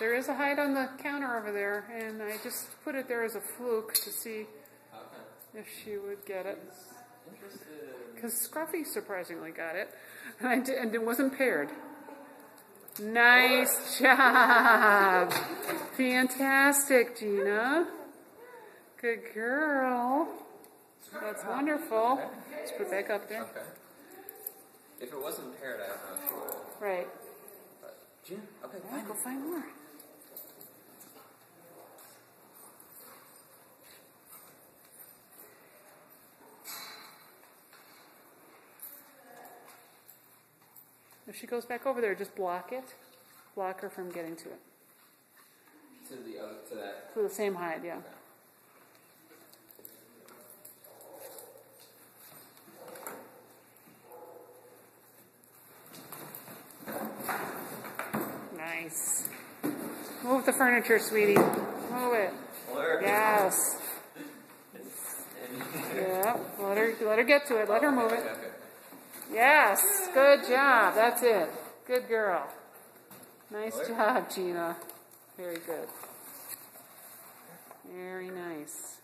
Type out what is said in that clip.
There is a hide on the counter over there, and I just put it there as a fluke to see if she would get it. Because Scruffy surprisingly got it, and it wasn't paired. Nice job! Fantastic, Gina. Good girl. That's wonderful. Let's put it back up there. Okay. If it wasn't paired, I don't know if she would. Right. But, Gina, okay, Yeah, go find more. If she goes back over there, just block it. Block her from getting to it. To that. To the same hide, yeah. Nice. Move the furniture, sweetie. Move it. Yes. Yeah. Let her get to it. Let her move it. Yes. Good job. That's it. Good girl. Nice job, Gina. Very good. Very nice.